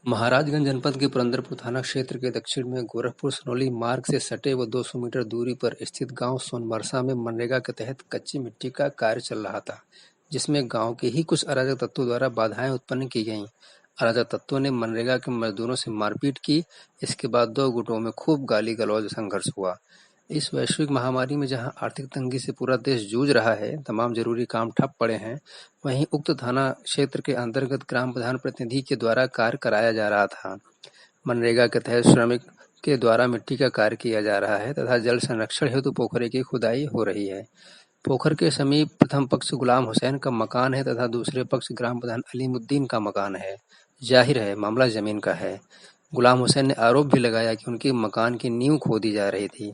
महाराजगंज जनपद के पुरंदरपुर थाना क्षेत्र के दक्षिण में गोरखपुर सनौली मार्ग से सटे व 200 मीटर दूरी पर स्थित गांव सोनबरसा में मनरेगा के तहत कच्ची मिट्टी का कार्य चल रहा था, जिसमें गांव के ही कुछ अराजक तत्वों द्वारा बाधाएं उत्पन्न की गईं। अराजक तत्वों ने मनरेगा के मजदूरों से मारपीट की। इसके बाद दो गुटों में खूब गाली गलौज संघर्ष हुआ। इस वैश्विक महामारी में जहां आर्थिक तंगी से पूरा देश जूझ रहा है, तमाम जरूरी काम ठप पड़े हैं, वहीं उक्त थाना क्षेत्र के अंतर्गत ग्राम प्रधान प्रतिनिधि के द्वारा कार्य कराया जा रहा था। मनरेगा के तहत श्रमिक के द्वारा मिट्टी का कार्य किया जा रहा है तथा जल संरक्षण हेतु पोखरे की खुदाई हो रही है। पोखर के समीप प्रथम पक्ष गुलाम हुसैन का मकान है तथा दूसरे पक्ष ग्राम प्रधान अलीमुद्दीन का मकान है। जाहिर है मामला जमीन का है। गुलाम हुसैन ने आरोप भी लगाया कि उनके मकान की नींव खोदी जा रही थी।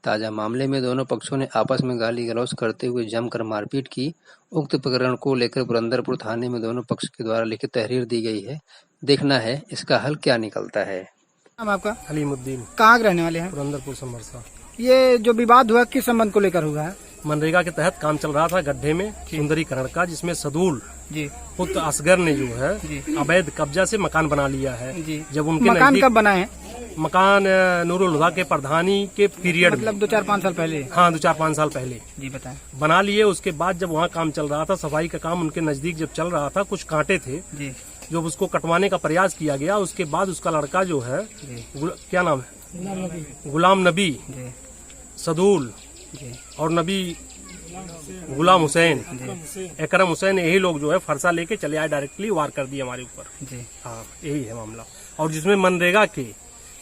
ताजा मामले में दोनों पक्षों ने आपस में गाली गलौज करते हुए जमकर मारपीट की। उक्त प्रकरण को लेकर पुरंदरपुर थाने में दोनों पक्ष के द्वारा लिखित तहरीर दी गई है। देखना है इसका हल क्या निकलता है। नाम आपका? अलीमुद्दीन। कहाँ के रहने वाले हैं? पुरंदरपुर समरसा। ये जो विवाद हुआ किस संबंध को लेकर हुआ है? मनरेगा के तहत काम चल रहा था गड्ढे में सुंदरीकरण का, जिसमें सदूल जी पुत्र असगर ने जो है अवैध कब्जा से मकान बना लिया है। जी। जब उनके मकान कब बना है? मकान नूरुल हुदा के प्रधानी के पीरियड मतलब 2-4-5 साल पहले? हाँ, 2-4-5 साल पहले जी बताएं। बना लिए। उसके बाद जब वहाँ काम चल रहा था, सफाई का काम उनके नजदीक जब चल रहा था, कुछ कांटे थे जी, जब उसको कटवाने का प्रयास किया गया। उसके बाद उसका लड़का जो है क्या नाम है, गुलाम नबी, सदूल और नबी गुलाम हुसैन, एकरम हुसैन, यही लोग जो है फरसा लेके चले आए, डायरेक्टली वार कर दिए हमारे ऊपर जी। हाँ, यही है मामला। और जिसमें मनरेगा के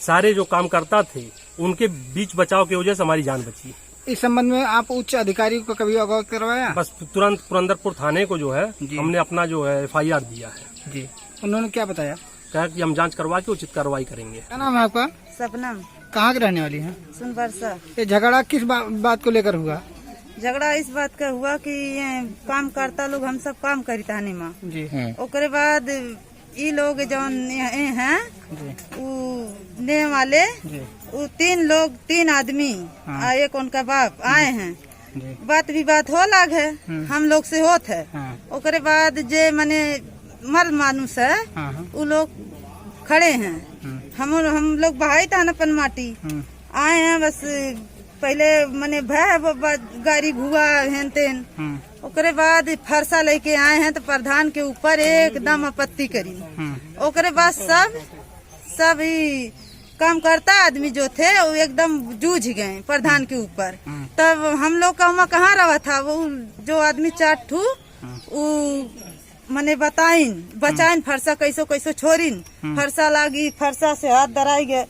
सारे जो काम करता थे उनके बीच बचाव की वजह से हमारी जान बची। इस संबंध में आप उच्च अधिकारी को कभी अवगत करवाया? बस तुरंत पुरंदरपुर थाने को जो है हमने अपना जो है FIR दिया है जी। उन्होंने क्या बताया? कहा कि हम जांच करवा के उचित कार्रवाई करेंगे। क्या नाम है आपका? सपनम। कहाँ के रहने वाली है? सोनबरसा। ये झगड़ा किस बात को लेकर हुआ? झगड़ा इस बात का हुआ कि ये काम करता लोग हम सब काम करी थाने में जी। ओकरे बाद ये लोग जौन हैं ने वाले वो 3 आदमी हाँ। एक उनका बाप आए हैं। बात विवाद हो लग है, हम लोग से होत है। हाँ। ओकरे बाद जे माने मर्द मानुस है वो लोग खड़े हैं। हम लोग बहाई था अपन माटी आए हैं। बस पहले मने भय गाड़ी घुआ हेन तेन। ओकरे बाद फरसा लेके आए हैं तो प्रधान के ऊपर एकदम आपत्ति करी। ओकरे बाद सब ही काम करता आदमी जो थे वो एकदम जूझ गए प्रधान के ऊपर। तब हम लोग का वहाँ कहाँ रहा था, वो जो आदमी 4 ठू वो मने बचाइन फरसा कैसो कैसो छोड़ीन। फरसा लागी, फरसा से हाथ दराई गए,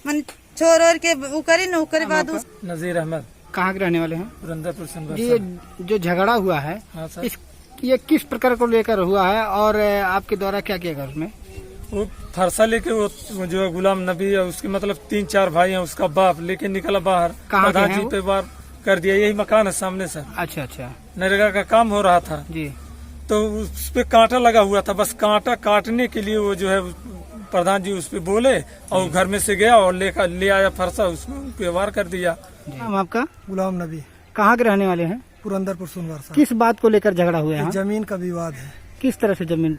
मन छोड़ और के वो करी न। ओकरे बाद नजीर अहमद। कहाँ के रहने वाले हैं? पुरंदरपुर समरसा। ये जो झगड़ा हुआ है ये किस प्रकार को लेकर हुआ है और आपके द्वारा क्या किया गया उसमें? वो फरसा लेके वो जो है गुलाम नबी है, उसके मतलब 3-4 भाई हैं, उसका बाप लेके निकला बाहर, प्रधान जी पे वार कर दिया। यही मकान है सामने से। अच्छा। नरेगा का काम हो रहा था जी। तो उस पे कांटा लगा हुआ था, बस कांटा काटने के लिए वो जो है प्रधान जी उस पे बोले और घर में से गया और ले आया फरसा, उसको वार कर दिया। नाम आपका? गुलाम नबी। कहाँ के रहने वाले हैं? पुरंदरपुर सोनबरसा। किस बात को लेकर झगड़ा हुआ है? जमीन का विवाद है। किस तरह से जमीन?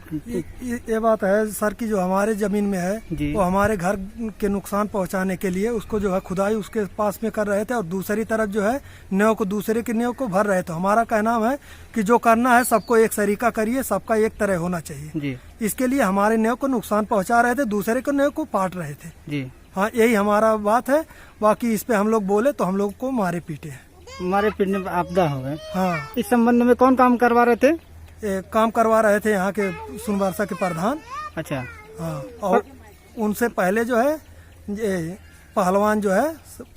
ये बात है सर की जो हमारे जमीन में है वो हमारे घर के नुकसान पहुंचाने के लिए उसको जो है खुदाई उसके पास में कर रहे थे और दूसरी तरफ जो है न्यों को दूसरे की न्यों को भर रहे थे। हमारा कहना है कि जो करना है सबको एक सरीका करिए, सबका एक तरह होना चाहिए जी। इसके लिए हमारे न्यों को नुकसान पहुँचा रहे थे, दूसरे को न्यों को पाट रहे थे जी। हाँ, यही हमारा बात है। बाकी इस पे हम लोग बोले तो हम लोग को मारे पीटे में आपदा हो गए। हाँ। इस संबंध में कौन काम करवा रहे थे? काम करवा रहे थे यहाँ के सोनबरसा के प्रधान। अच्छा। हाँ, और उनसे पहले जो है ये पहलवान जो है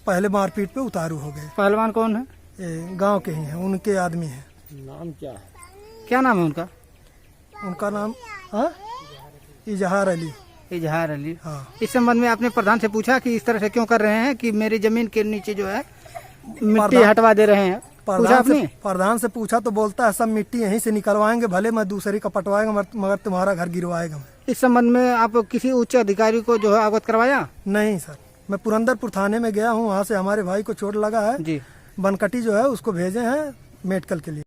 पहले मारपीट पे उतारू हो गए। पहलवान कौन है? गांव के ही हैं, उनके आदमी हैं। नाम क्या है? क्या नाम है उनका? उनका नाम इजहार अली। इजहार अली। हाँ। इस संबंध में आपने प्रधान से पूछा कि इस तरह से क्यों कर रहे हैं कि मेरी जमीन के नीचे जो है मिट्टी हटवा दे रहे हैं? प्रधान से पूछा तो बोलता है सब मिट्टी यहीं से निकलवाएंगे, भले मैं दूसरी का पटवाएगा मगर तुम्हारा घर गिरवाएगा। इस संबंध में आप किसी उच्च अधिकारी को जो है अवगत करवाया? नहीं सर, मैं पुरंदरपुर थाने में गया हूँ, वहाँ से हमारे भाई को चोट लगा है जी। बनकटी जो है उसको भेजे हैं मेडिकल के लिए।